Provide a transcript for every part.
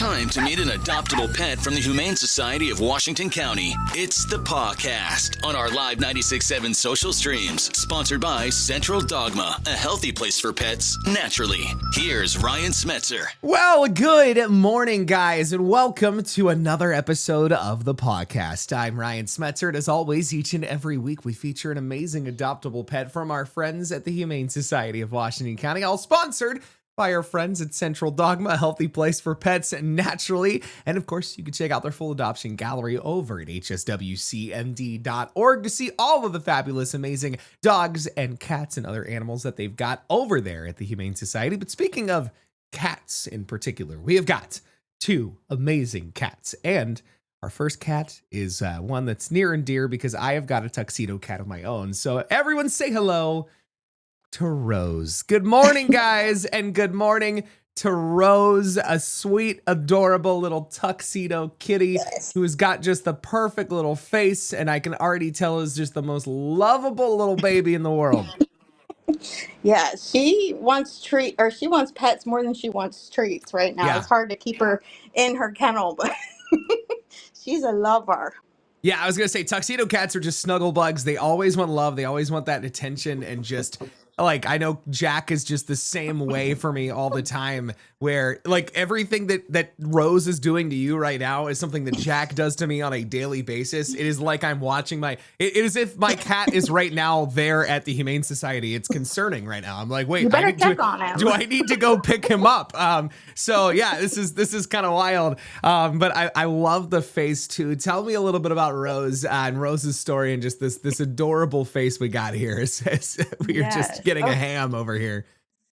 time to meet an adoptable pet from the Humane Society of Washington County. It's the Pawcast on our live 96.7 social streams, sponsored by Central Dogma, a healthy place for pets naturally. Here's Ryan Smetzer. Well, good morning, guys, and welcome to another episode of the Pawcast. I'm Ryan Smetzer, and as always, each and every week we feature an amazing adoptable pet from our friends at the Humane Society of Washington County, all sponsored by our friends at Central Dogma, a healthy place for pets naturally. And of course, you can check out their full adoption gallery over at hswcmd.org to see all of the fabulous, amazing dogs and cats and other animals that they've got over there at the Humane Society. But speaking of cats in particular, we have got two amazing cats. And our first cat is one that's near and dear because I have got a tuxedo cat of my own. So everyone say hello to Rose. Good morning, guys, and good morning to Rose, a sweet, adorable little tuxedo kitty who has got just the perfect little face, and I can already tell is just the most lovable little baby in the world. Yeah, she wants she wants pets more than she wants treats right now. Yeah. It's hard to keep her in her kennel, but she's a lover. Yeah, I was going to say tuxedo cats are just snuggle bugs. They always want love. They always want that attention, and just like, I know Jack is just the same way for me all the time, where like everything that Rose is doing to you right now is something that Jack does to me on a daily basis. It is like I'm watching it is if my cat is right now there at the Humane Society. It's concerning right now. I'm like, wait, You better check on him. do I need to go pick him up? So yeah, this is kind of wild. But I love the face too. Tell me a little bit about Rose and Rose's story and just this adorable face we got here. We're just getting a ham over here.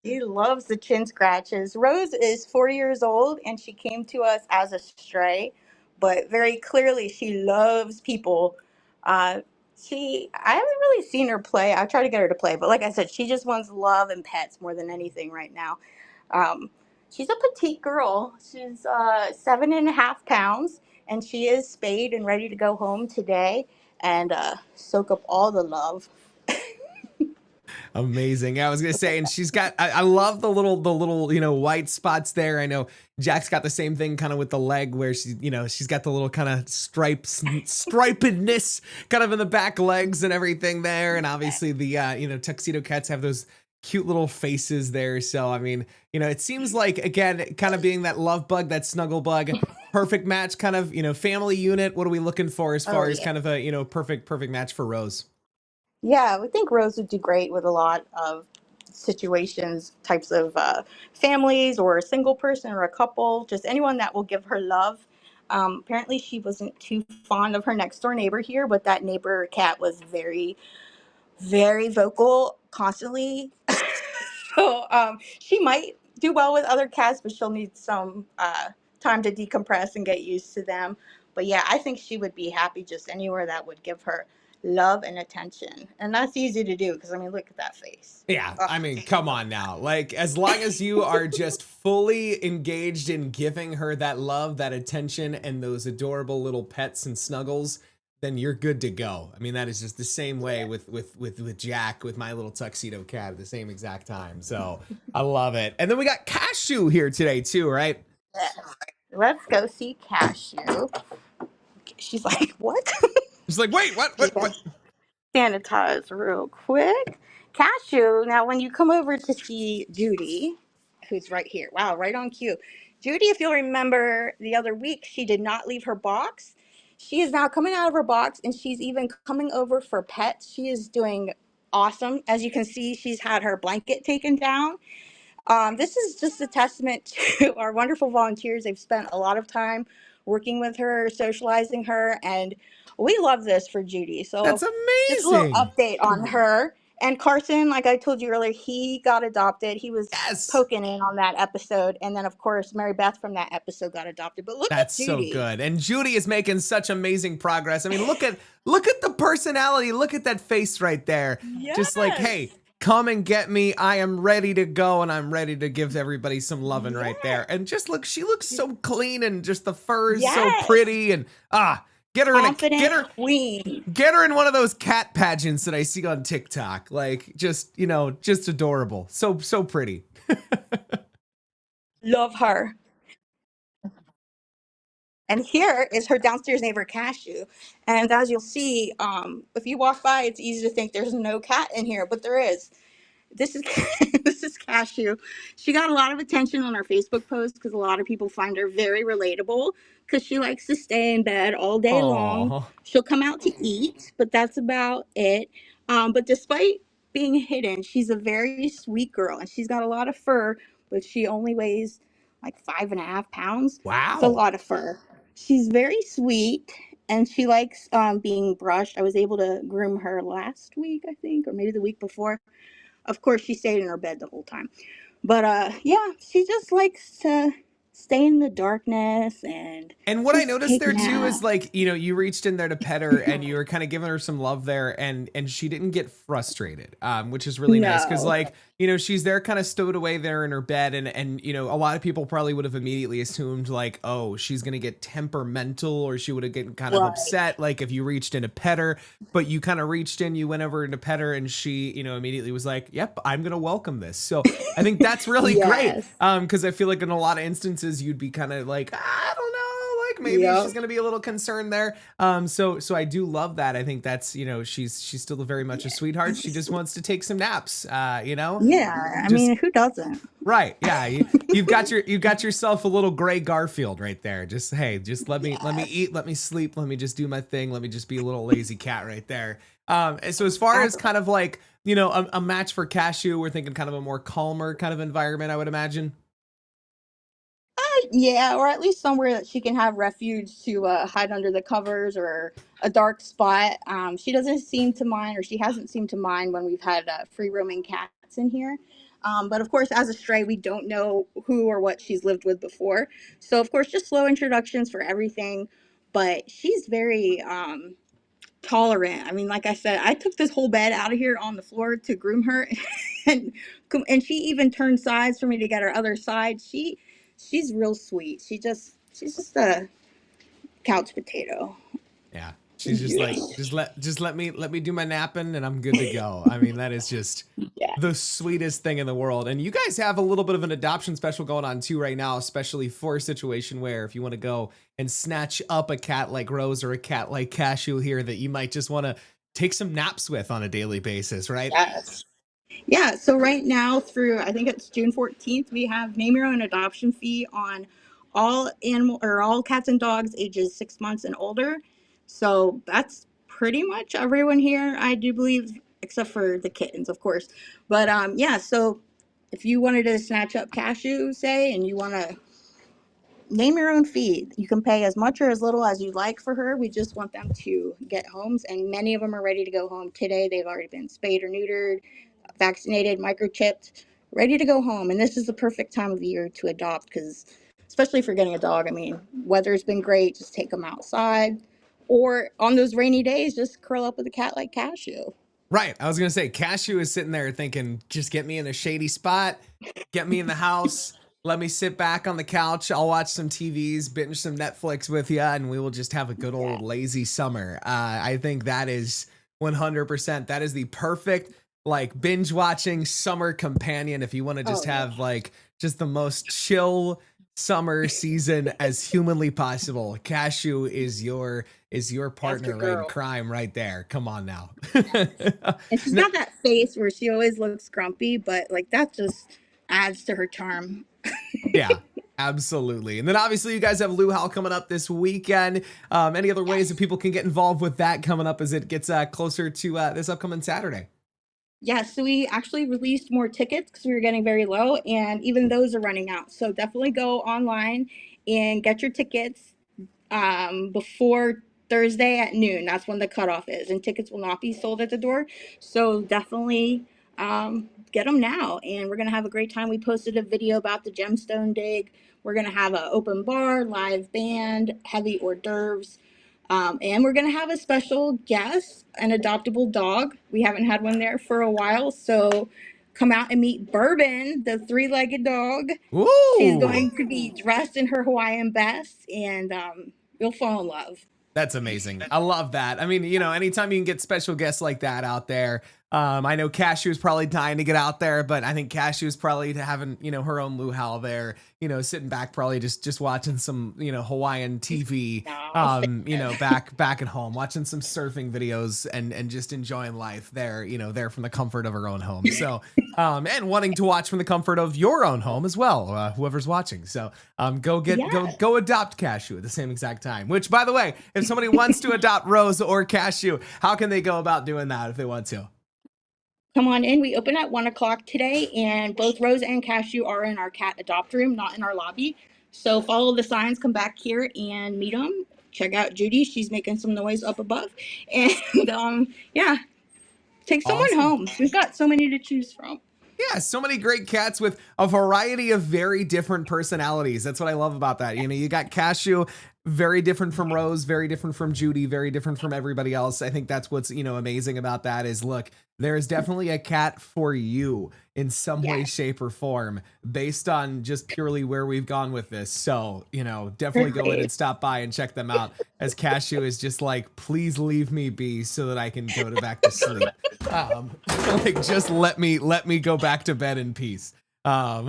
She loves the chin scratches. Rose is 4 years old and she came to us as a stray, but very clearly she loves people. I haven't really seen her play. I try to get her to play, but like I said, she just wants love and pets more than anything right now. She's a petite girl. She's 7.5 pounds, and she is spayed and ready to go home today and soak up all the love. Amazing. I was gonna say, and she's got. I love the little white spots there. I know Jack's got the same thing kind of with the leg where she's got the little kind of stripedness kind of in the back legs and everything there, and obviously the tuxedo cats have those cute little faces there. So I mean, it seems like, again, kind of being that love bug, that snuggle bug, perfect match, kind of family unit. What are we looking for as far as kind of a perfect match for Rose? Yeah, we think Rose would do great with a lot of situations, types of families, or a single person or a couple, just anyone that will give her love. Apparently, she wasn't too fond of her next door neighbor here, but that neighbor cat was very, very vocal constantly. So she might do well with other cats, but she'll need some time to decompress and get used to them. But yeah, I think she would be happy just anywhere that would give her love and attention. And that's easy to do because, I mean, look at that face. Yeah, I mean, come on now. Like, as long as you are just fully engaged in giving her that love, that attention, and those adorable little pets and snuggles, then you're good to go. I mean, that is just the same way with Jack, with my little tuxedo cat at the same exact time. So I love it. And then we got Cashew here today too, right? Yeah. Let's go see Cashew. She's like, what? She's like, wait, what? Sanitize real quick. Cashew, now when you come over to see Judy, who's right here. Wow, right on cue. Judy, if you'll remember the other week, she did not leave her box. She is now coming out of her box, and she's even coming over for pets. She is doing awesome. As you can see, she's had her blanket taken down. This is just a testament to our wonderful volunteers. They've spent a lot of time working with her, socializing her, and we love this for Judy. So that's just a little amazing. update on her. And Carson, like I told you earlier, he got adopted. He was poking in on that episode. And then, of course, Mary Beth from that episode got adopted. But that's at Judy. So good. And Judy is making such amazing progress. I mean, look at the personality. Look at that face right there. Yes. Just like, hey, come and get me. I am ready to go, and I'm ready to give everybody some loving right there. And just look, she looks so clean, and just the fur is so pretty, and get her queen. Get her in one of those cat pageants that I see on TikTok. Like, just adorable. So pretty. Love her. And here is her downstairs neighbor, Cashew. And as you'll see, if you walk by, it's easy to think there's no cat in here, but there is. This is this is Cashew. She got a lot of attention on our Facebook post because a lot of people find her very relatable because she likes to stay in bed all day long. Oh, She'll come out to eat, but that's about it. But despite being hidden, she's a very sweet girl and she's got a lot of fur, but she only weighs like 5.5 pounds. It's a wow. lot of fur. She's very sweet and she likes being brushed. I was able to groom her last week, I think, or maybe the week before. Of course, she stayed in her bed the whole time. But yeah, she just likes to stay in the darkness and And what I just noticed take there too is naps. like, you reached in there to pet her and you were kind of giving her some love there and she didn't get frustrated, which is really nice because No. like, she's there kind of stowed away there in her bed and a lot of people probably would have immediately assumed like, oh, she's going to get temperamental or she would have gotten kind of Right. upset like if you reached in to pet her, but you kind of reached in, you went over to pet her and she, immediately was like, yep, I'm going to welcome this. So I think that's really great. Yes. Because I feel like in a lot of instances you'd be kind of like, I don't know, like maybe she's Yep. gonna be a little concerned there. So I do love that. I think that's she's still very much a sweetheart. She just wants to take some naps. Yeah. I Just mean, who doesn't? right, yeah. You've got yourself a little gray Garfield right there. Just hey, just let me Yes. eat, let me sleep, let me just do my thing, let me just be a little lazy cat right there. And so as far as Exactly. kind of like a match for Cashew, we're thinking kind of a more calmer kind of environment, I would imagine. Yeah, or at least somewhere that she can have refuge to hide under the covers or a dark spot. She doesn't seem to mind, or she hasn't seemed to mind when we've had free roaming cats in here. But of course, as a stray, we don't know who or what she's lived with before. So, of course, just slow introductions for everything. But she's very tolerant. I mean, like I said, I took this whole bed out of here on the floor to groom her, and and she even turned sides for me to get her other side. She's real sweet. She's just a couch potato. Yeah. She's just like, just let me do my napping and I'm good to go. I mean, that is just Yeah. the sweetest thing in the world. And you guys have a little bit of an adoption special going on too right now, especially for a situation where if you want to go and snatch up a cat like Rose or a cat like Cashew here that you might just want to take some naps with on a daily basis, right? Yes. Yeah, so right now through I think it's June 14th, we have name your own adoption fee on all cats and dogs ages 6 months and older. So that's pretty much everyone here, I do believe, except for the kittens, of course. But yeah, so if you wanted to snatch up Cashew, say, and you want to name your own fee, you can pay as much or as little as you like for her. We just want them to get homes, and many of them are ready to go home today. They've already been spayed or neutered, vaccinated, microchipped, ready to go home. And this is the perfect time of year to adopt because, especially if you're getting a dog, I mean, weather's been great. Just take them outside. Or on those rainy days, just curl up with a cat like Cashew. Right. I was going to say, Cashew is sitting there thinking, just get me in a shady spot, get me in the house, let me sit back on the couch. I'll watch some TVs, binge some Netflix with you, and we will just have a good Yeah. old lazy summer. I think that is 100%. That is the perfect, like, binge watching summer companion if you want to just Oh, have, yeah. like, just the most chill summer season as humanly possible. Cashew is your That's your partner right in girl. crime right there. Come on now. And she's No, got that face where she always looks grumpy, but like that just adds to her charm. yeah, absolutely. And then obviously you guys have Luau coming up this weekend. Any other ways that Yes. people can get involved with that coming up as it gets closer to this upcoming Saturday? Yeah, so we actually released more tickets because we were getting very low, and even those are running out. So definitely go online and get your tickets before Thursday at noon. That's when the cutoff is, and tickets will not be sold at the door. So definitely get them now. And we're gonna have a great time. We posted a video about the gemstone dig. We're gonna have an open bar, live band, heavy hors d'oeuvres. And we're going to have a special guest, an adoptable dog. We haven't had one there for a while. So come out and meet Bourbon, the three-legged dog. She's Ooh, going to be dressed in her Hawaiian best, and you'll fall in love. that's amazing. I love that. I mean, anytime you can get special guests like that out there, I know Cashew is probably dying to get out there, but I think Cashew is probably having, her own luau there, sitting back, probably just watching some, Hawaiian TV, back at home, watching some surfing videos and just enjoying life there, there from the comfort of her own home. So, and wanting to watch from the comfort of your own home as well, whoever's watching. So, go adopt Cashew at the same exact time, which, by the way, if somebody wants to adopt Rose or Cashew, how can they go about doing that if they want to? Come on in. We open at 1 o'clock today, and both Rose and Cashew are in our cat adopt room, not in our lobby. So follow the signs, come back here and meet them. Check out Judy. She's making some noise up above. And take someone home. We've got so many to choose from. Yeah, so many great cats with a variety of very different personalities. That's what I love about that. You got Cashew, very different from Rose, very different from Judy, very different from everybody else. I think that's what's, amazing about that is, look, there is definitely a cat for you in some way, shape, or form based on just purely where we've gone with this. So, definitely go in and stop by and check them out, as Cashew is just like, please leave me be so that I can go back to sleep. Just let me go back to bed in peace. We'll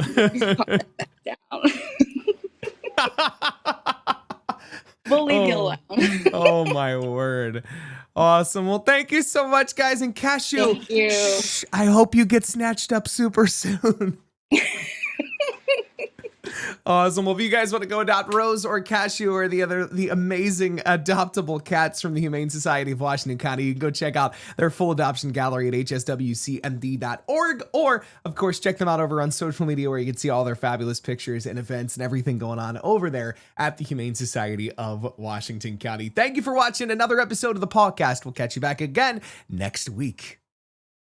leave you alone. Oh my word. Awesome. Well, thank you so much, guys. And Cashew, thank you. I hope you get snatched up super soon. Awesome. Well, if you guys want to go adopt Rose or Cashew or the amazing adoptable cats from the Humane Society of Washington County, you can go check out their full adoption gallery at hswcmd.org, or of course check them out over on social media, where you can see all their fabulous pictures and events and everything going on over there at the Humane Society of Washington County. Thank you for watching another episode of the Pawcast. We'll catch you back again next week.